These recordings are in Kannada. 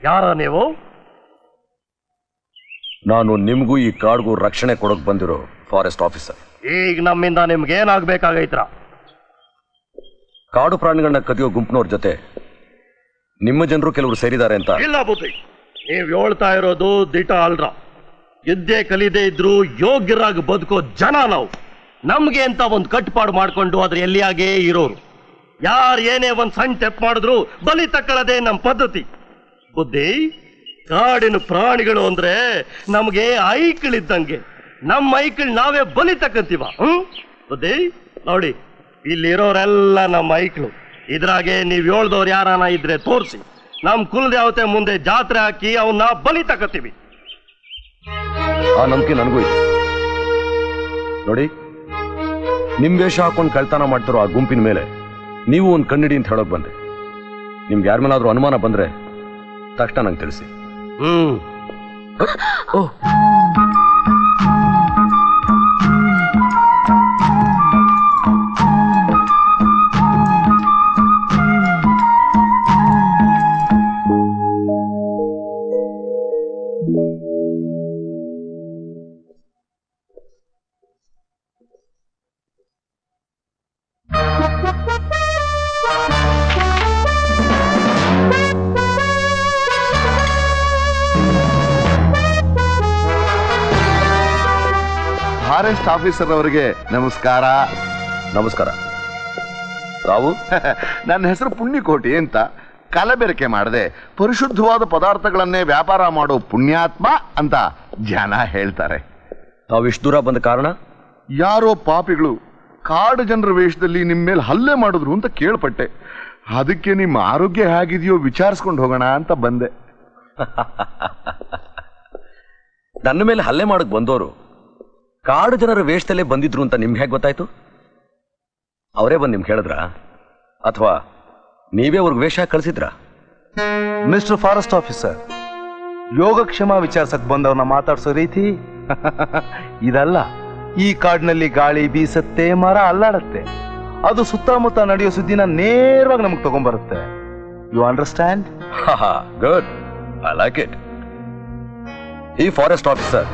ಯಾರ ನೀವು? ನಾನು ನಿಮಗೂ ಈ ಕಾಡ್ಗೂ ರಕ್ಷಣೆ ಕೊಡೋಕೆ ಬಂದಿರೋ ಫಾರೆಸ್ಟ್ ಆಫೀಸರ್. ಈಗ ನಮ್ಮಿಂದ ನಿಮ್ಗೆ ಏನಾಗಬೇಕಾಗೈತ್ರ? ಕಾಡು ಪ್ರಾಣಿಗಳನ್ನ ಕದಿಯೋ ಗುಂಪಿನವ್ರ ಜೊತೆ ನಿಮ್ಮ ಜನರು ಕೆಲವರು ಸೇರಿದ್ದಾರೆ ಅಂತ. ಇಲ್ಲ ಬುದ್ಧಿ, ನೀವು ಹೇಳ್ತಾ ಇರೋದು ದಿಟ ಅಲ್ರ. ಯುದ್ಧೆ ಕಲಿದೇ ಇದ್ರು ಯೋಗ್ಯರಾಗಿ ಬದುಕೋ ಜನ ನಾವು. ನಮ್ಗೆ ಅಂತ ಒಂದು ಕಟ್ಟುಪಾಡು ಮಾಡ್ಕೊಂಡು ಅದ್ರ ಎಲ್ಲಿಯಾಗೇ ಇರೋರು. ಯಾರು ಏನೇ ಒಂದು ಸಣ್ಣ ತೆಪ್ಪು ಮಾಡಿದ್ರು ಬಲಿ ತಕ್ಕಳದೆ ನಮ್ಮ ಪದ್ಧತಿ. ಬುದ್ಧಿ, ಕಾಡಿನ ಪ್ರಾಣಿಗಳು ಅಂದ್ರೆ ನಮ್ಗೆ ಐಕ್ಳಿದ್ದಂಗೆ. ನಮ್ಮ ಐಕ್ಳು ನಾವೇ ಬಲಿ ತಕ್ಕಂತೀವ. ಬುದ್ಧಿ ನೋಡಿ, ಇಲ್ಲಿರೋರೆಲ್ಲ ನಮ್ಮ ಐಕ್ಳು. ಇದ್ರಾಗೆ ನೀವ್ ಹೇಳ್ದವ್ರು ಯಾರಾನ ಇದ್ರೆ ತೋರಿಸಿ, ನಮ್ ಕುಲದೇವತೆ ಮುಂದೆ ಜಾತ್ರೆ ಹಾಕಿ ಅವನ್ನ ಬಲಿ ತಕ್ಕತ್ತೀವಿ. ಆ ನಂಬಿಕೆ ನನಗೂ ಇದೆ. ನೋಡಿ, ನಿಮ್ ವೇಷ ಹಾಕೊಂಡು ಕಳ್ತನ ಮಾಡ್ತಿರೋ ಆ ಗುಂಪಿನ ಮೇಲೆ ನೀವು ಒಂದು ಕಣ್ಣಿಡಿ ಅಂತ ಹೇಳೋಕ್ ಬಂದೆ. ನಿಮ್ಗೆ ಯಾರ ಮೇಲಾದ್ರೂ ಅನುಮಾನ ಬಂದ್ರೆ ತಕ್ಷಣ ನಂಗೆ ತಿಳಿಸಿ. ಫಾರೆಸ್ಟ್ ಆಫೀಸರ್ ಅವರಿಗೆ ನಮಸ್ಕಾರ. ನಮಸ್ಕಾರ. ತಾವು? ನನ್ನ ಹೆಸರು ಪುಣ್ಯಕೋಟಿ ಅಂತ. ಕಲಬೆರಕೆ ಮಾಡದೆ ಪರಿಶುದ್ಧವಾದ ಪದಾರ್ಥಗಳನ್ನೇ ವ್ಯಾಪಾರ ಮಾಡೋ ಪುಣ್ಯಾತ್ಮ ಅಂತ ಜನ ಹೇಳ್ತಾರೆ. ತಾವು ಇಷ್ಟು ದೂರ ಬಂದ ಕಾರಣ? ಯಾರೋ ಪಾಪಿಗಳು ಕಾಡು ಜನರ ವೇಷದಲ್ಲಿ ನಿಮ್ಮ ಮೇಲೆ ಹಲ್ಲೆ ಮಾಡಿದ್ರು ಅಂತ ಕೇಳ್ಪಟ್ಟೆ. ಅದಕ್ಕೆ ನಿಮ್ಮ ಆರೋಗ್ಯ ಹೇಗಿದೆಯೋ ವಿಚಾರಿಸ್ಕೊಂಡು ಹೋಗೋಣ ಅಂತ ಬಂದೆ. ನನ್ನ ಮೇಲೆ ಹಲ್ಲೆ ಮಾಡಕ್ ಬಂದವರು ಕಾಡು ಜನರ ವೇಷದಲ್ಲೇ ಬಂದಿದ್ರು ಅಂತ ನಿಮ್ಗೆ ಹೇಗೆ ಗೊತ್ತಾಯ್ತು? ಅವರೇ ಬಂದು ನಿಮ್ಗೆ ಹೇಳಿದ್ರಾ ಅಥವಾ ನೀವೇ ಅವ್ರಿಗೆ ವೇಷ ಕಳಿಸಿದ್ರಾ? ಮಿಸ್ಟರ್ ಫಾರೆಸ್ಟ್ ಆಫೀಸರ್, ಯೋಗಕ್ಷೇಮ ವಿಚಾರಿಸಕ್ ಬಂದವ್ರನ್ನ ಮಾತಾಡ್ಸೋ ರೀತಿ ಇದಲ್ಲ. ಈ ಕಾಡಿನಲ್ಲಿ ಗಾಳಿ ಬೀಸತ್ತೆ, ಮರ ಅಲ್ಲಾಡತ್ತೆ. ಅದು ಸುತ್ತಮುತ್ತ ನಡೆಯೋ ಸುದ್ದಿನ ನೇರವಾಗಿ ನಮಗೆ ತಗೊಂಡ್ಬರುತ್ತೆ. You understand? Good, I like it. ಈ ಫಾರೆಸ್ಟ್ ಆಫೀಸರ್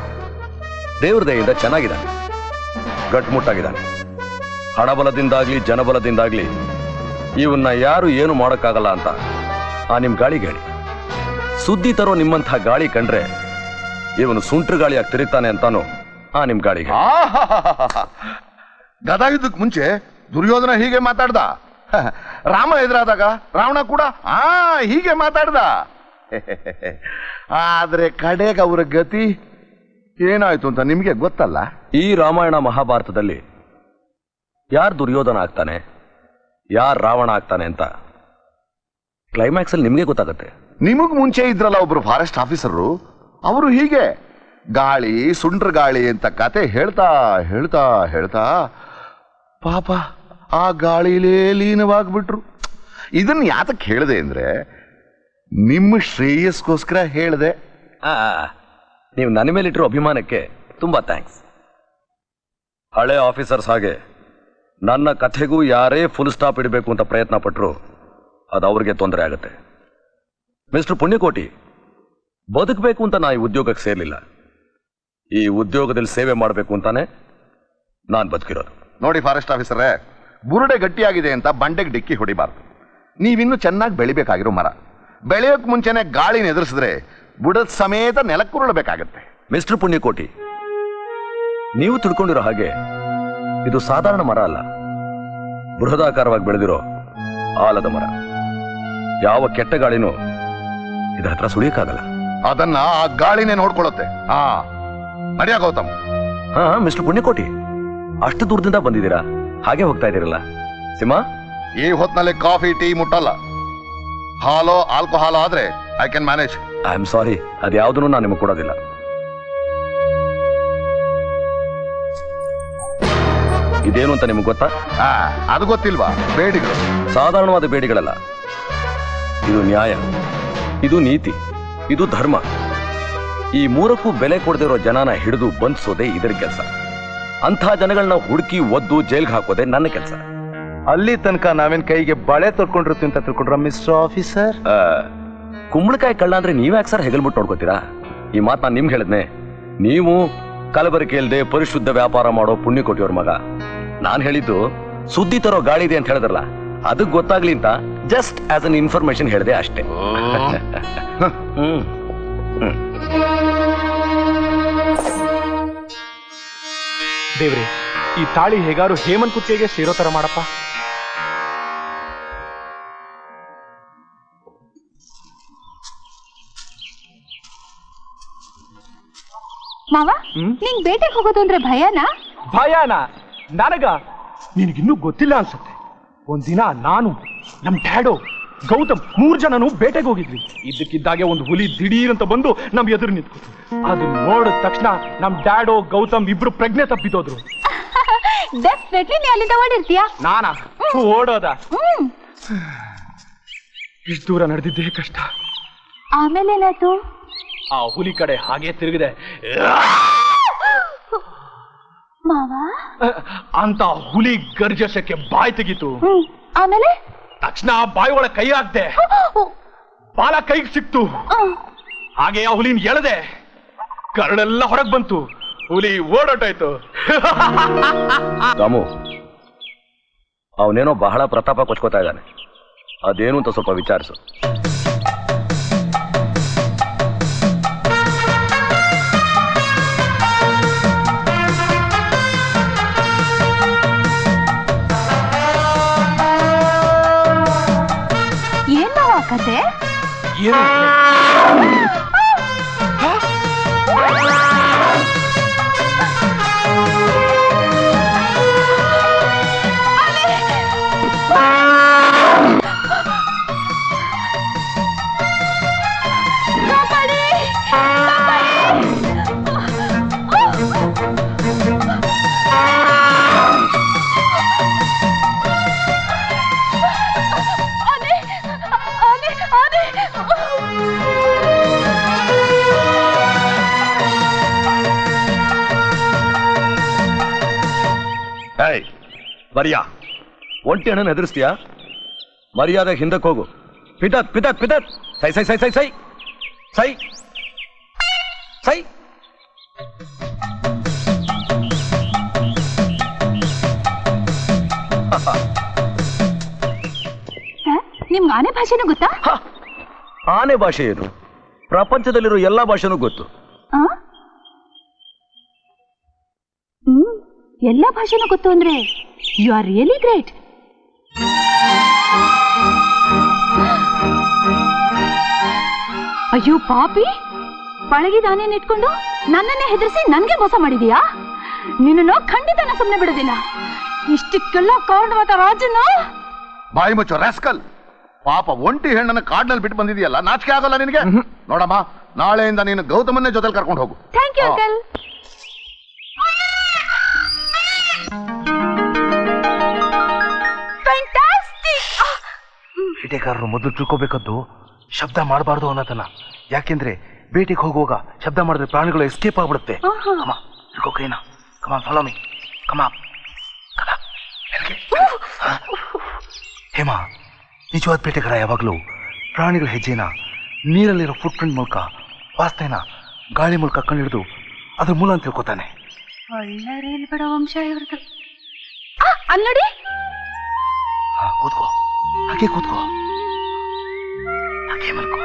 ದೇವ್ರ ದಯೆಯಿಂದ ಚೆನ್ನಾಗಿದ್ದಾನೆ, ಗಟ್ಮುಟ್ಟಾಗಿದ್ದಾನೆ. ಹಣಬಲದಿಂದಾಗ್ಲಿ ಜನಬಲದಿಂದಾಗ್ಲಿ ಇವನ್ನ ಯಾರು ಏನು ಮಾಡೋಕ್ಕಾಗಲ್ಲ ಅಂತ ಆ ನಿಮ್ ಗಾಳಿಗೆ ಹೇಳಿ. ಸುದ್ದಿ ತರೋ ನಿಮ್ಮಂಥ ಗಾಳಿ ಕಂಡ್ರೆ ಇವನು ಸುಂಟ್ರ ಗಾಳಿಯಾಗಿ ತಿರುಗ್ತಾನೆ ಅಂತಾನು ಆ ನಿಮ್ ಗಾಳಿಗೆ. ಗದಾ ಯುದ್ಧಕ್ಕೆ ಮುಂಚೆ ದುರ್ಯೋಧನ ಹೀಗೆ ಮಾತಾಡ್ದ. ರಾಮ ಎದುರಾದಾಗ ರಾವಣ ಕೂಡ ಹೀಗೆ ಮಾತಾಡ್ದ. ಆದ್ರೆ ಕಡೆಗೆ ಅವರ ಗತಿ ಏನಾಯ್ತು ಅಂತ ನಿಮ್ಗೆ ಗೊತ್ತಲ್ಲ. ಈ ರಾಮಾಯಣ ಮಹಾಭಾರತದಲ್ಲಿ ಯಾರು ದುರ್ಯೋಧನ ಆಗ್ತಾನೆ, ಯಾರು ರಾವಣ ಆಗ್ತಾನೆ ಅಂತ ಕ್ಲೈಮ್ಯಾಕ್ಸ್ ಅಲ್ಲಿ ನಿಮ್ಗೆ ಗೊತ್ತಾಗತ್ತೆ. ನಿಮಗ್ ಮುಂಚೆ ಇದ್ರಲ್ಲ ಒಬ್ರು ಫಾರೆಸ್ಟ್ ಆಫೀಸರು, ಅವರು ಹೀಗೆ ಗಾಳಿ ಸುಂಡ್ರ ಗಾಳಿ ಅಂತ ಕತೆ ಹೇಳ್ತಾ ಹೇಳ್ತಾ ಹೇಳ್ತಾ ಪಾಪ ಆ ಗಾಳಿಲೇ ಲೀನವಾಗ್ಬಿಟ್ರು. ಇದನ್ನ ಯಾತಕ್ಕೆ ಹೇಳಿದೆ ಅಂದ್ರೆ ನಿಮ್ಮ ಶ್ರೇಯಸ್ಗೋಸ್ಕರ ಹೇಳಿದೆ. ನೀವು ನನ್ನ ಮೇಲಿಟ್ಟಿರೋ ಅಭಿಮಾನಕ್ಕೆ ತುಂಬಾ ಥ್ಯಾಂಕ್ಸ್. ಹಳೆ ಆಫೀಸರ್ಸ್ ಹಾಗೆ ನನ್ನ ಕಥೆಗೂ ಯಾರೇ ಫುಲ್ ಸ್ಟಾಪ್ ಇಡಬೇಕು ಅಂತ ಪ್ರಯತ್ನ ಪಟ್ಟರು ಅದು ಅವ್ರಿಗೆ ತೊಂದರೆ ಆಗುತ್ತೆ. ಮಿಸ್ಟರ್ ಪುಣ್ಯಕೋಟಿ, ಬದುಕಬೇಕು ಅಂತ ನಾ ಈ ಉದ್ಯೋಗಕ್ಕೆ ಸೇರ್ಲಿಲ್ಲ. ಈ ಉದ್ಯೋಗದಲ್ಲಿ ಸೇವೆ ಮಾಡಬೇಕು ಅಂತಾನೆ ನಾನು ಬದುಕಿರೋದು. ನೋಡಿ ಫಾರೆಸ್ಟ್ ಆಫೀಸರೇ, ಬುರುಡೆ ಗಟ್ಟಿಯಾಗಿದೆ ಅಂತ ಬಂಡೆಗೆ ಡಿಕ್ಕಿ ಹೊಡಿಬಾರ್ದು. ನೀವಿನ್ನೂ ಚೆನ್ನಾಗಿ ಬೆಳಿಬೇಕಾಗಿರೋ ಮರ. ಬೆಳೆಯೋಕ್ ಮುಂಚೆನೆ ಗಾಳಿನ ಎದುರಿಸಿದ್ರೆ ಬುಡದ ಸಮೇತ ನೆಲಕ್ಕುರುಳಬೇಕಾಗತ್ತೆ. ಮಿಸ್ಟರ್ ಪುಣ್ಯಕೋಟಿ, ನೀವು ತಿಳ್ಕೊಂಡಿರೋ ಹಾಗೆ ಇದು ಸಾಧಾರಣ ಮರ ಅಲ್ಲ, ಬೃಹದಾಕಾರವಾಗಿ ಬೆಳೆದಿರೋ ಆಲದ ಮರ. ಯಾವ ಕೆಟ್ಟ ಗಾಳಿನೂ ಇದರ ಹತ್ರ ಸುಳಿಯಕ್ಕಾಗಲ್ಲ. ಅದನ್ನ ಆ ಗಾಳಿನೇ ನೋಡ್ಕೊಳ್ಳುತ್ತೆ. ನಡಿಯ ಗೌತಮ್. ಮಿಸ್ಟರ್ ಪುಣ್ಯಕೋಟಿ, ಅಷ್ಟು ದೂರದಿಂದ ಬಂದಿದ್ದೀರಾ, ಹಾಗೆ ಹೋಗ್ತಾ ಇದ್ದೀರಲ್ಲ. ಸಿಂಹ, ಈ ಹೊತ್ನಲ್ಲಿ ಕಾಫಿ ಟೀ ಮುಟ್ಟಲ್ಲ. ಹಾಲೋ ಆಲ್ಕೋಹಾಲ್ ಆದ್ರೆ I can manage. I am sorry, ಅದ್ಯಾವುದನ್ನು ನಾನು ನಿಮಗೆ ಕೊಡೋದಿಲ್ಲ. ಇದೇನು ಅಂತ ನಿಮಗೆ ಗೊತ್ತಾ? ಅದು ಗೊತ್ತಿಲ್ವಾ? ಬೇಡಿಗಳು ಸಾಧಾರಣವಾದ ಬೇಡಿಗಳಲ್ಲ. ಇದು ನ್ಯಾಯ, ಇದು ನೀತಿ, ಇದು ಧರ್ಮ. ಈ ಮೂರಕ್ಕೂ ಬೆಲೆ ಕೊಡದಿರೋ ಜನನ ಹಿಡಿದು ಬಂಧಿಸೋದೇ ಇದರ ಕೆಲಸ. ಅಂಥ ಜನಗಳನ್ನ ಹುಡುಕಿ ಒದ್ದು ಜೈಲ್ಗೆ ಹಾಕೋದೇ ನನ್ನ ಕೆಲಸ. ಅಲ್ಲಿ ತನಕ ನಾವೇನ್ ಕೈಗೆ ಬಳೆ ತೊಡ್ಕೊಂಡಿರ್ತೀವಿ ಅಂತ ತಿಳ್ಕೊಂಡ್ರ ಮಿಸ್ಟರ್ ಆಫೀಸರ್? ಕುಂಬಳಕಾಯಿ ಕಳ್ಳ ಅಂದ್ರೆ ನೀವ್ಯಾಕೆ ಸರ್ ಹೆಗಲ್ಬಿಟ್ಟು ನೋಡ್ಕೋತೀರಾ? ಈ ಮಾತು ನಾನು ನಿಮ್ಗೆ ಹೇಳಿದ್ನೆ. ನೀವು ಕಲಬೆರಕೆ ಇಲ್ಲದೆ ಪರಿಶುದ್ಧ ವ್ಯಾಪಾರ ಮಾಡೋ ಪುಣ್ಯ ಕೊಟ್ಟಿಯೋರ್ ಮಗ. ನಾನು ಹೇಳಿದ್ದು ಸುದ್ದಿ ತರೋ ಗಾಳಿ ಇದೆ ಅಂತ ಹೇಳಿದ್ರಲ್ಲ, ಅದಕ್ಕೆ ಗೊತ್ತಾಗ್ಲಿ ಅಂತ ಜಸ್ಟ್ ಆಸ್ ಅನ್ ಇನ್ಫಾರ್ಮೇಶನ್ ಹೇಳಿದೆ ಅಷ್ಟೇ. ದೇವ್ರೆ, ಈ ತಾಳಿ ಹೇಗಾರು ಹೇಮಂತ್ ಕುತ್ತಿಗೆಗೆ ಸೇರೋ ತರ ಮಾಡಪ್ಪ. ಮಾವ, ನಿಂಗ್ ಬೇಟೆಗೆ ಹೋಗೋದು ಅಂದ್ರೆ ಭಯನಾ? ಭಯಾನ? ನನಗ? ನಿನಗಿನ್ನೂ ಗೊತ್ತಿಲ್ಲ ಅನ್ಸುತ್ತೆ. ಒಂದಿನ ನಾನು, ನಮ್ ಡ್ಯಾಡೋ, ಗೌತಮ್ 3 ಜನನು ಬೇಟೆಗೆ ಹೋಗಿದ್ವಿ. ಇದ್ದಕ್ಕಿದ್ದಾಗೆ ಒಂದು ಹುಲಿ ದಿಢೀರ್ ಅಂತ ಬಂದು ನಮ್ ಎದುರು ನಿಂತ್ಕೊತು. ಅದನ್ನ ನೋಡಿದ ತಕ್ಷಣ ನಮ್ ಡ್ಯಾಡೋ, ಗೌತಮ್ ಇಬ್ರು ಪ್ರಜ್ಞೆ ತಪ್ಪಿದೋದ್ರು. ಡೆಫಿನೆಟ್ಲಿ ನೀ ಅಲ್ಲಿಂದ ಓಡಿರ್ತೀಯಾ? ನಾನಾ ಓಡೋದ? ಇಷ್ಟು ದೂರ ನಡೆದಿದ್ದೇ ಕಷ್ಟ. ಆಮೇಲೆ ಏನಾಯ್ತು? ಆ ಹುಲಿ ಕಡೆ ಹಾಗೆ ತಿರುಗಿದೆ. ಮಾವ, ಅಂತ ಹುಲಿ ಗರ್ಜಸಕ್ಕೆ ಬಾಯಿ ತೆಗೀತು. ಆಮೇಲೆ ತಕ್ಷಣ ಬಾಯಿ ಒಳಗೆ ಕೈ ಹಾಕ್ದೆ. ಬಾಲ ಕೈಗೆ ಸಿಕ್ತು. ಹಾಗೆ ಆ ಹುಲಿನ ಎಳೆದೆ. ಕರಳೆಲ್ಲ ಹೊರಗೆ ಬಂತು. ಹುಲಿ ಓಡೋಟಾಯ್ತು. ರಾಮು, ಅವನೇನೋ ಬಹಳ ಪ್ರತಾಪ ಕೊಚ್ಕೋತಾ ಇದ್ದಾನೆ. ಅದೇನು ಅಂತ ಸ್ವಲ್ಪ ವಿಚಾರಿಸು. ಏನ್ ಮಾವ ಕತೆ? ಬರಿಯಾ, ಒಂಟಿ ಹಣ್ಣನ್ನು ಹೆದರ್ಸ್ತೀಯಾ? ಮರ್ಯಾದೆ ಹಿಂದಕ್ಕೆ ಹೋಗು. ಪಿದತ್ ಪಿದತ್ ಪಿದತ್ ಸೈ ಸೈ ಸೈ ಸೈ ಸೈ ಸೈ ಸೈ. ನಿಮ್ಗೆ ಆನೆ ಭಾಷೆನೂ ಗೊತ್ತಾ? ಆನೆ ಭಾಷೆ ಏನು? ಪ್ರಪಂಚದಲ್ಲಿರೋ ಎಲ್ಲಾ ಭಾಷೆನೂ ಗೊತ್ತು. ಎಲ್ಲಾ ಭಾಷೆನೂ ಗೊತ್ತು ಅಂದ್ರೆ ಯು ಆರ್ ರಿಯಲಿ ಗ್ರೇಟ್. ಅಯ್ಯೋ ಪಾಪಿ, ಪಳಗಿದಾನೇನ್ ಇಟ್ಕೊಂಡು ನನ್ನನ್ನೇ ಹೆದರಿಸಿ ನನ್ಗೆ ಮೋಸ ಮಾಡಿದೀಯಾ? ನಿನ್ನನ್ನು ಖಂಡಿತ ಸುಮ್ಮನೆ ಬಿಡೋದಿಲ್ಲ. ಇಷ್ಟಕ್ಕೆಲ್ಲ ಕಾರಣವಾದ ರಾಜನು. ಬಾಯಿ ಮುಚ್ಚು ರಾಸ್ಕಲ್. ಪಾಪ ಒಂಟಿ ಹೆಣ್ಣನ್ನ ಕಾಡ್ನಲ್ಲಿ ಬಿಟ್ಟು ಬಂದಿದೆಯಲ್ಲ, ನಾಚಿಕೆ ಆಗಲ್ಲ ನಿನಗೆ? ನೋಡಮ್ಮ, ನಾಳೆಯಿಂದ ನೀನು ಗೌತಮನ್ನೇ ಜೊತೆಲಿ ಕರ್ಕೊಂಡು ಹೋಗು. Thank you uncle. ಬೇಟೆಗಾರರು ಮೊದಲು ತಿಳ್ಕೋಬೇಕದ್ದು ಶಬ್ದ ಮಾಡಬಾರ್ದು ಅನ್ನೋದನ್ನ. ಯಾಕೆಂದ್ರೆ ಬೇಟೆಗೆ ಹೋಗುವಾಗ ಶಬ್ದ ಮಾಡಿದ್ರೆ ಪ್ರಾಣಿಗಳು ಎಸ್ಕೇಪ್ ಆಗ್ಬಿಡುತ್ತೆ. ತಿಳ್ಕೋ ಕೈನಾ. ಕಮಾನ್ ಫಾಲೋ ಮೀ. ಕಮಾನ್. ಹೇಮಾ, ನಿಜವಾದ ಬೇಟೆಗಾರ ಯಾವಾಗಲೂ ಪ್ರಾಣಿಗಳ ಹೆಜ್ಜೆನ ನೀರಲ್ಲಿರೋ ಫುಟ್ ಪ್ರಿಂಟ್ ಮೂಲಕ, ವಾಸನೆನ ಗಾಳಿ ಮೂಲಕ ಕಂಡಿಡಿದು ಅದ್ರ ಮೂಲ ಅಂತ ತಿಳ್ಕೊತಾನೆ. ಒಳ್ಳೆ ರೇಲ್ ಬಿಡೋ ವಂಶ ಇವ್ರದ್ದು. ಅಲ್ಲಿ ನೋಡಿ. ಕೂತ್ಕೋ, ಹಾಗೆ ಕೂತ್ಕೋ, ಹಾಗೆ ಮಲ್ಕೋ.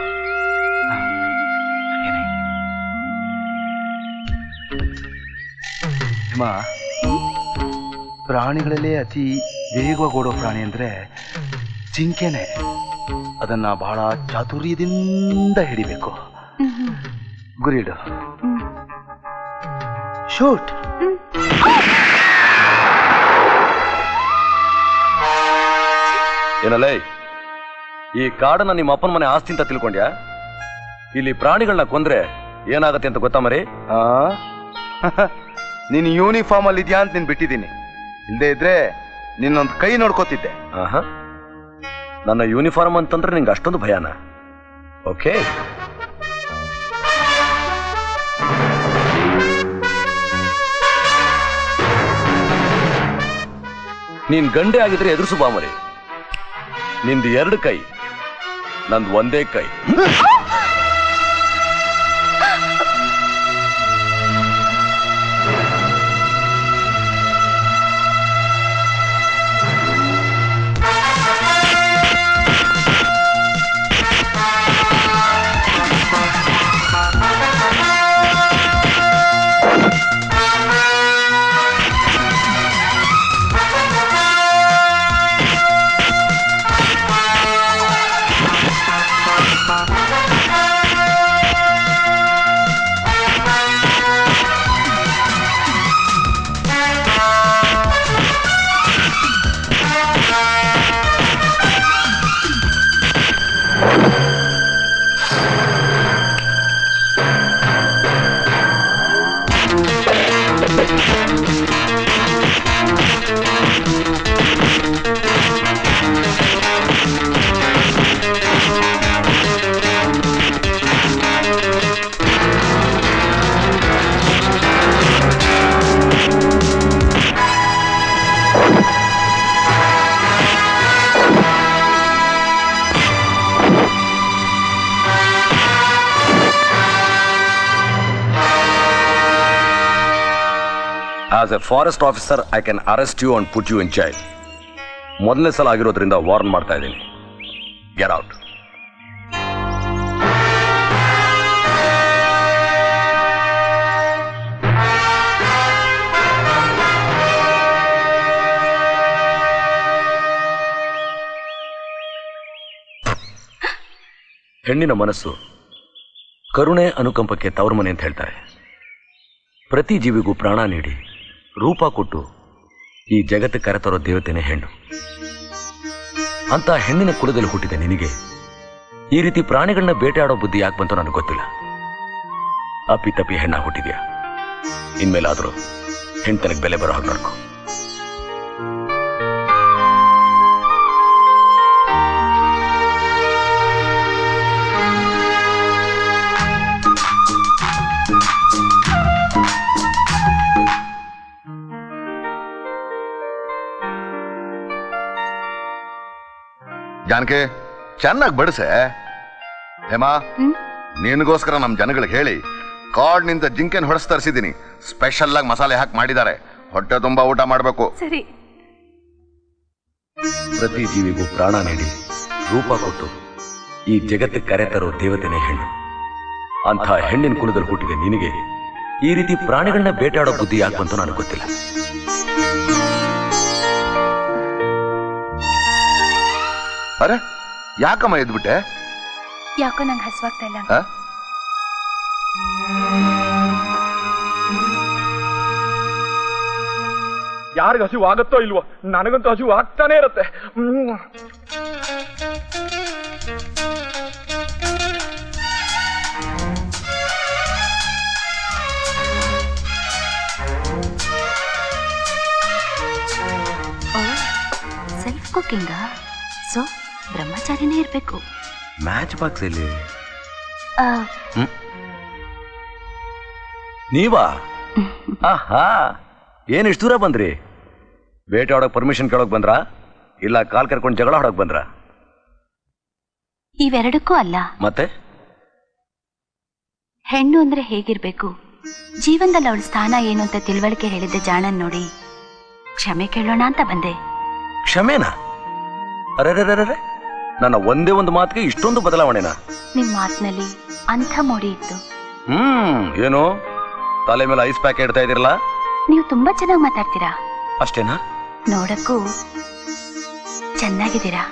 ಹೇಮಾ, ಪ್ರಾಣಿಗಳಲ್ಲೇ ಅತಿ ವೇಗವಾಗಿ ಓಡೋ ಪ್ರಾಣಿ ಅಂದ್ರೆ ಜಿಂಕೆನೆ. ಅದನ್ನ ಬಹಳ ಚಾತುರ್ಯದಿಂದ ಹಿಡಿಬೇಕು. ಗುರಿಡು. ಶೂಟ್. ಏನಲ್ಲೇ, ಈ ಕಾಡನ್ನ ನಿಮ್ಮ ಅಪ್ಪನ ಮನೆ ಆಸ್ತಿ ಅಂತ ತಿಳ್ಕೊಂಡ್ಯಾ? ಇಲ್ಲಿ ಪ್ರಾಣಿಗಳನ್ನ ಕೊಂದ್ರೆ ಏನಾಗತ್ತೆ ಅಂತ ಗೊತ್ತಾ ಮರಿ? ನೀನು ಯೂನಿಫಾರ್ಮ್ ಅಲ್ಲಿ ಇದೆಯಾ ಅಂತ ನೀನು ಬಿಟ್ಟಿದ್ದೀನಿ. ಇಲ್ಲದೆ ಇದ್ರೆ ನಿನ್ನೊಂದು ಕೈ ನೋಡ್ಕೋತಿದ್ದೆ. ನನ್ನ ಯೂನಿಫಾರ್ಮ್ ಅಂತಂದ್ರೆ ನಿಂಗೆ ಅಷ್ಟೊಂದು ಭಯಾನ? ಓಕೆ, ನೀನ್ ಗಂಡೆ ಆಗಿದ್ರೆ ಎದುರಿಸು ಬಾ ಮರಿ. ನಿಂದು 2 ಕೈ, ನಂದು ಒಂದೇ ಕೈ. As a forest officer I can arrest you and put you in jail. ಮೊದಲನೇ ಸಲ ಆಗಿರೋದ್ರಿಂದ ವಾರ್ನ್ ಮಾಡ್ತಾ ಇದ್ದೀನಿ. Get out. ಹೆಣ್ಣಿನ ಮನಸ್ಸು ಕರುಣೆ ಅನುಕಂಪಕ್ಕೆ ತವರು ಮನೆ ಅಂತ ಹೇಳ್ತಾರೆ. ಪ್ರತಿ ಜೀವಿಗೂ ಪ್ರಾಣ ನೀಡಿ ರೂಪ ಕೊಟ್ಟು ಈ ಜಗತ್ತು ಕರೆತರೋ ದೇವತೆನೇ ಹೆಣ್ಣು. ಅಂತ ಹೆಣ್ಣಿನ ಕುಲದಲ್ಲಿ ಹುಟ್ಟಿದ ನಿನಗೆ ಈ ರೀತಿ ಪ್ರಾಣಿಗಳನ್ನ ಬೇಟೆಯಾಡೋ ಬುದ್ಧಿ ಯಾಕೆ ಬಂತೋ ನನಗೆ ಗೊತ್ತಿಲ್ಲ. ಅಪ್ಪಿ ತಪ್ಪಿ ಹೆಣ್ಣ ಹುಟ್ಟಿದ್ಯಾ. ಇನ್ಮೇಲಾದರೂ ಹೆಣ್ತನಕ್ಕೆ ಬೆಲೆ ಬರೋ ಹಾಗೆ ನೋಡ್ಕೊ. ಜಾನಕಿ, ಚೆನ್ನಾಗಿ ಬಡಿಸೆ. ಹೇಮಾ, ನಿನಗೋಸ್ಕರ ನಮ್ಮ ಜನಗಳಿಗೆ ಹೇಳಿ ಕಾಡ್ನಿಂದ ಜಿಂಕೆನ್ ಹೊಡೆಸ್ ತರಿಸಿದ್ದೀನಿ. ಸ್ಪೆಷಲ್ ಆಗಿ ಮಸಾಲೆ ಹಾಕಿ ಮಾಡಿದ್ದಾರೆ. ಹೊಟ್ಟೆ ತುಂಬಾ ಊಟ ಮಾಡಬೇಕು. ಸರಿ. ಪ್ರತಿ ಜೀವಿಗೂ ಪ್ರಾಣ ನೀಡಿ ರೂಪ ಕೊಟ್ಟು ಈ ಜಗತ್ತಿಗೆ ಕರೆತರೋ ದೇವತೆನೇ ಹೆಣ್ಣು. ಅಂಥ ಹೆಣ್ಣಿನ ಕುಲದಲ್ಲಿ ಹುಟ್ಟಿದ ನಿನಗೆ ಈ ರೀತಿ ಪ್ರಾಣಿಗಳನ್ನ ಬೇಟೆಯಾಡೋ ಬುದ್ಧಿ ಯಾಕೆ ಬಂತೋ ನನಗೆ ಗೊತ್ತಿಲ್ಲ. ಅರೆ, ಯಾಕಮ್ಮ ಎದ್ಬಿಟ್ಟೆ? ಯಾಕೋ ನಂಗೆ ಹಸುವಾಗ್ತಾ ಇಲ್ಲ. ಯಾರಿಗ ಹಸಿವು ಆಗತ್ತೋ ಇಲ್ವೋ, ನನಗಂತೂ ಹಸಿವು ಆಗ್ತಾನೆ ಇರುತ್ತೆ. ಸೆಲ್ಫ್ ಕುಕಿಂಗ, ಸೊ ಬ್ರಹ್ಮಚಾರಿನೇ ಇರ್ಬೇಕು. ಮ್ಯಾಚ್ ಬಾಕ್ಸ್ ಇಲ್ಲಿ ನೀವಾ? ಆಹಾ, ಏನ್ ಇಷ್ಟು ದೂರ ಬಂದ್ರಿ? ಬೇಟೆ ಆಡೋಕ್ ಪರ್ಮಿಷನ್ ಕೇಳೋಕ್ ಬಂದ್ರಾ, ಇಲ್ಲ ಕಾಲ್ ಕರ್ಕೊಂಡು ಜಗಳ ಆಡೋಕ್ ಬಂದ್ರಾ? ಇವೆರಡಕ್ಕೂ ಅಲ್ಲ. ಮತ್ತೆ ಹೆಣ್ಣು ಅಂದ್ರೆ ಹೇಗಿರ್ಬೇಕು, ಜೀವನದಲ್ಲಿ ಅವಳ ಸ್ಥಾನ ಏನು ಅಂತ ತಿಳುವಳಿಕೆ ಹೇಳಿದ್ದೆ ಜಾಣನ್ ನೋಡಿ ಕ್ಷಮೆ ಕೇಳೋಣ ಅಂತ ಬಂದೆ. ಕ್ಷಮೆನಾ? ಅರೆ, ನನ್ನ ಒಂದೇ ಒಂದು ಮಾತಿಗೆ ಇಷ್ಟೊಂದು ಬದಲಾವಣೆನಾ? ನಿಮ್ ಮಾತಿನಲ್ಲಿ ಅಂಥ ಮೋಡಿ ಇತ್ತು. ಏನು ತಲೆ ಮೇಲೆ ಐಸ್ ಪ್ಯಾಕ್ ಇಡ್ತಾ ಇದಿರಲ್ಲ? ನೀವು ತುಂಬಾ ಚೆನ್ನಾಗಿ ಮಾತಾಡ್ತೀರಾ. ಅಷ್ಟೇನಾ? ನೋಡಕ್ಕೂ ಚೆನ್ನಾಗಿದ್ದೀರಾ.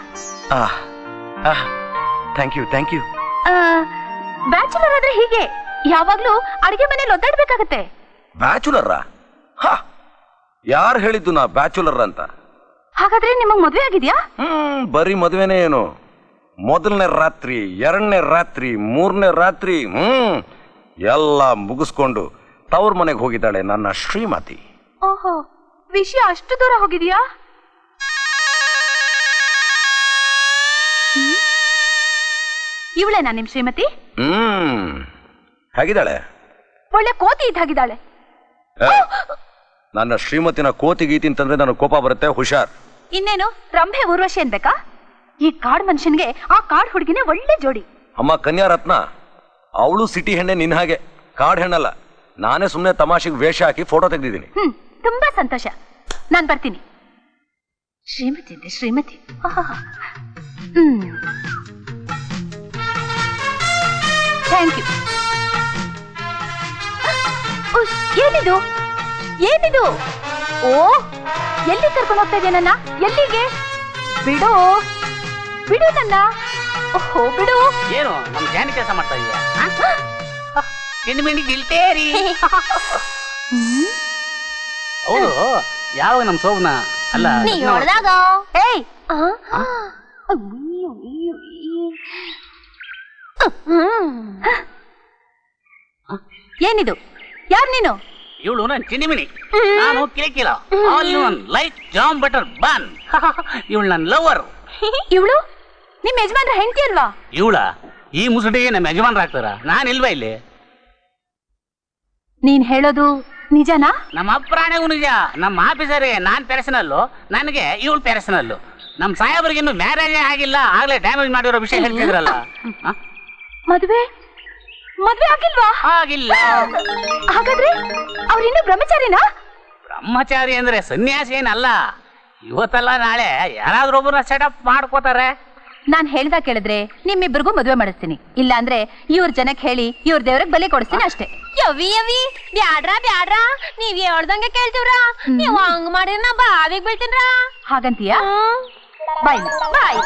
Thank you. ಬ್ಯಾಚುಲರ್ ಆದ್ರೆ ಹೀಗೆ ಯಾವಾಗ್ಲೂ ಅಡಿಗೆ ಮನೇಲಿ ಒದ್ದಾಡ್ಬೇಕಾಗತ್ತೆ. ಬ್ಯಾಚುಲರ್? ಯಾರು ಹೇಳಿದ್ದು ನಾ ಬ್ಯಾಚುಲರ್ ಅಂತ? ಹಾಗಾದ್ರೆ ನಿಮಗ್ ಮದ್ವೆ ಆಗಿದ್ಯಾ? ಬರೀ ಮದುವೆನೇ ಏನು, ಮೊದಲನೇ ರಾತ್ರಿ, ಎರಡನೇ ರಾತ್ರಿ, ಮೂರನೇ ರಾತ್ರಿ, ಎಲ್ಲ ಮುಗಿಸ್ಕೊಂಡು ತವ್ರ ಮನೆಗೆ ಹೋಗಿದ್ದಾಳೆ ನನ್ನ ಶ್ರೀಮತಿ. ಓಹೋ, ವಿಷಯ ಅಷ್ಟು ದೂರ ಹೋಗಿದ್ಯಾ? ಇವಳೇನಾ ನಿಮ್ ಶ್ರೀಮತಿ? ಹೇಗಿದ್ದಾಳೆ? ಒಳ್ಳೆ ಕೋತಿ ಇದ್ದಾಗಿದ್ದಾಳೆ. ನನ್ನ ಶ್ರೀಮತಿನ ಕೋತಿ ಗೀತಿ ಅಂತಂದ್ರೆ ನನಗೆ ಕೋಪ ಬರುತ್ತೆ, ಹುಷಾರ್. ಇನ್ನೇನು ರಂಭೆ ಊರ್ವಶಿ ಅನ್ಬೇಕಾ? ಈ ಕಾಡ್ ಮನುಷ್ಯನ್ಗೆ ಆ ಕಾಡ್ ಹುಡುಗಿನೇ ಒಳ್ಳೆ ಜೋಡಿ. ಅಮ್ಮ ಕನ್ಯಾ ರತ್ನ, ಅವಳು ಸಿಟಿ ಹೆಣ್ಣೆ, ನಿನ್ನ ಹಾಗೆ ಕಾಡ್ ಹೆಣ್ಣಲ್ಲ. ನಾನೇ ಸುಮ್ಮನೆ ತಮಾಷೆಗೆ ವೇಷ ಹಾಕಿ ಫೋಟೋ ತೆಗೆದಿದ್ದೀನಿ. ತುಂಬಾ ಸಂತೋಷ. ನಾನ್ ಬರ್ತೀನಿ. ಶ್ರೀಮತಿ ಅಂದ್ರೆ ಶ್ರೀಮತಿ. Thank you. ಏನಿದು? ಓ, ಎಲ್ಲಿ ಕರ್ಕೊಂಡು ಹೋಗ್ತಾ ಇದೆಯಾ ನನ್ನ? ಎಲ್ಲಿಗೆ? ಬಿಡು ನನ್ನ. ಓಹೋ, ಬಿಡು. ಏನು ನಮ್ ಜಾನಿ ಕೆಲಸ ಮಾಡ್ತಾ ಇದೀಯಾ? ಹೆಣ್ಣಿಗೆ ಇಲ್ತೇರಿ. ಹೌದು, ಯಾವಾಗ ನಮ್ ಸೋಬ್ನ ಅಲ್ಲ ಏನಿದು? ಯಾರು ನೀನು? ಇವಳು ನನ್ ಚಿನ್ನಿಮಿನಿ, ನಾನು ಕಿರಿಕಿಲ, all in one, light jam butter bun. ಇವಳು ನನ್ ಲವರ್. ಇವಳು ನಿಮ್ ಯಜಮಾನ್ರ ಹೆಂಡತಿ ಅಲ್ವಾ? ಇವಳ ಈ ಮುಸುಡಿಗೆ ನಮ್ಮ ಯಜಮಾನ್ರ ಆಗ್ತಾರ, ನಾನ್ ಇಲ್ವಾ ಇಲ್ಲಿ? ನೀನ್ ಹೇಳೋದು ನಿಜನಾ? ನಮ್ಮ ಅಪ್ರಾಣಿಗೂ ನಿಜ. ನಮ್ಮ ಆಫೀಸರ್ಗೆ ನಾನ್ ಪೆರ್ಸನಲ್ಲು, ನನಗೆ ಇವಳು ಪೆರ್ಸನಲ್ಲು. ನಮ್ ಸಾಹೇಬ್ರಿಗೆ ಇನ್ನು ಮ್ಯಾರೇಜೇ ಆಗಿಲ್ಲ, ಆಗ್ಲೇ ಡ್ಯಾಮೇಜ್ ಮಾಡಿರೋ ವಿಷಯ ಹೇಳ್ತಿದ್ರಲ್ಲ. ಮದ್ವೆ ಆಗಿಲ್ವಾ? ಆಗಿಲ್ಲ. ಹಾಗಾದ್ರೆ ಅವ್ರಿನ್ನೂ ಬ್ರಹ್ಮಚಾರಿನಾ? ಬ್ರಹ್ಮಚಾರಿ ಅಂದ್ರೆ ಸನ್ಯಾಸಿ ಏನಲ್ಲ. ಇವತ್ತಲ್ಲ ನಾಳೆ ಯಾರಾದ್ರೂ ಒಬ್ಬರನ್ನ ಸೆಟಪ್ ಮಾಡ್ಕೋತಾರೆ. ನಾನ್ ಹೇಳ್ದ ಕೇಳಿದ್ರೆ ನಿಮ್ಮಿಬ್ರಿಗೂ ಮದುವೆ ಮಾಡಿಸ್ತೀನಿ, ಇಲ್ಲ ಅಂದ್ರೆ ಇವ್ರ ಜನಕ್ಕೆ ಹೇಳಿ ಇವ್ರ ದೇವ್ರಿಗೆ ಬಲಿ ಕೊಡಿಸ್ತೀನಿ ಅಷ್ಟೇ. ಯವಿ ಯವಿ ಬ್ಯಾಡ್ರ ನೀವ್ ಹೇಳ್ದಂಗೆ ಕೇಳ್ತೀವ್ರ. ನೀವ್ ಹಂಗ್ ಮಾಡಿದ್ರ ನಾ ಬಾವಿಗ್ ಬೀಳ್ತೀನ್ರ. ಹಾಗಂತೀಯಾ? ಬಾಯ್ ಬಾಯ್.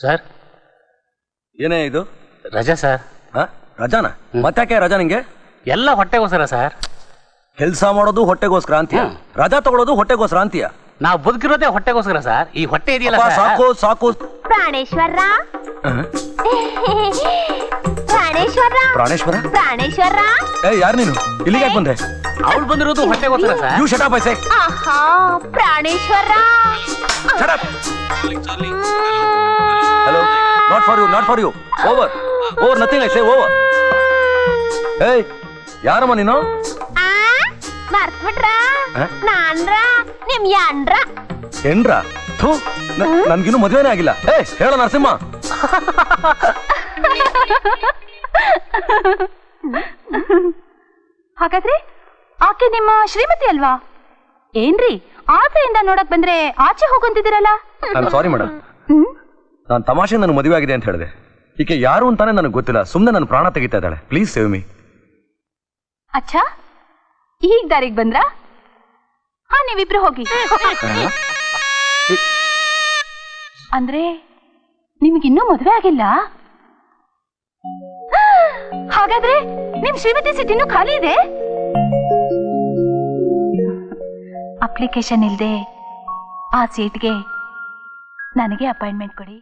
ಸರ್ ಏನೇ ಇದು? ರಜಾ ಸರ್. ರಜಾನ? ಮತ್ತಾಕೆ ರಜಾ ನಿಂಗೆ? ಎಲ್ಲ ಹೊಟ್ಟೆಗೋಸ್ಕರ ಸರ್. ಕೆಲಸ ಮಾಡೋದು ಹೊಟ್ಟೆಗೋಸ್ಕರ ಅಂತೀಯ, ರಜಾ ತಗೊಳ್ಳೋದು ಹೊಟ್ಟೆಗೋಸ್ಕರ ಅಂತೀಯ. ನಾವು ಬದುಕಿರೋದೇ ಹೊಟ್ಟೆಗೋಸ್ಕರ ಸರ್. ಈ ಹೊಟ್ಟೆ ಇದೆಯಲ್ಲ ಅಪ್ಪ, ಸರ್. ಸಾಕು ಸಾಕು. ಪ್ರಾಣೇಶ್ವರ ಪ್ರಾಣೇಶ್ವರ? ಪ್ರಾಣೇಶ್ವರ ಏ, ಯಾರು ನೀನು? ಇಲ್ಲಿಗೆ ಯಾಕೆ ಬಂದೆ? ಅವ್ಳು ಬಂದಿರೋದು ಹೊಟ್ಟೆಗೋಸ್ಕರ sir. You shut up I say. ಆಹಾ ಪ್ರಾಣೇಶ್ವರ. Shut up. Hello, not for you, not for you. Over over, nothing I say over. ಏಯ್, ಯಾರಮ್ಮ ನೀನು? ಮರ್ತ್ಬಿಟ್ರ? ನಾನ್ರ ನಿಮ್ ಯಾಂಡ್ರ. ಏನ್ರ? ಥೂ, ನನ್ಗಿನ್ನೂ ಮದುವೆನೇ ಆಗಿಲ್ಲ. ಏ, ಹೇಳೋ ನರಸಿಂಹ. ಹಾಗಾದ್ರೆ ಆಕೆ ನಿಮ್ಮ ಶ್ರೀಮತಿ ಅಲ್ವಾ? ಏನ್ರಿ ಆಸೆಯಿಂದ ನೋಡಕ್ ಬಂದ್ರೆ ಆಚೆ ಹೋಗಂತಿದ್ದೀರಲ್ಲ? ನಾನು ಸಾರಿ ಮೇಡಮ್, ನಾನು ತಮಾಷೆ ನನ್ನ ಮದುವೆ ಆಗಿದೆ ಅಂತ ಹೇಳಿದೆ. ಈಕೆ ಯಾರು ಅಂತಾನೆ ನನಗೆ ಗೊತ್ತಿಲ್ಲ, ಸುಮ್ಮನೆ ನನ್ನ ಪ್ರಾಣ ತೆಗಿತಾ ಇದ್ದಾಳೆ. Please save me. ಅಚ್ಚಾ, ಈಗ ದಾರಿಗೆ ಬಂದ್ರ? ಹಾ, ನೀವಿಬ್ರು ಹೋಗಿ. ಅಂದ್ರೆ ನಿಮ್ಗಿನ್ನೂ ಮದುವೆ ಆಗಿಲ್ಲ? ಹಾಗಾದ್ರೆ ನಿಮ್ ಶ್ರೀಮತಿ ಸೀಟ್ ಇನ್ನೂ ಖಾಲಿ ಇದೆ? ಅಪ್ಲಿಕೇಶನ್ ಇಲ್ದೆ ಆ ಸೀಟ್ಗೆ ನನಗೆ ಅಪಾಯಿಂಟ್ಮೆಂಟ್ ಕೊಡಿ.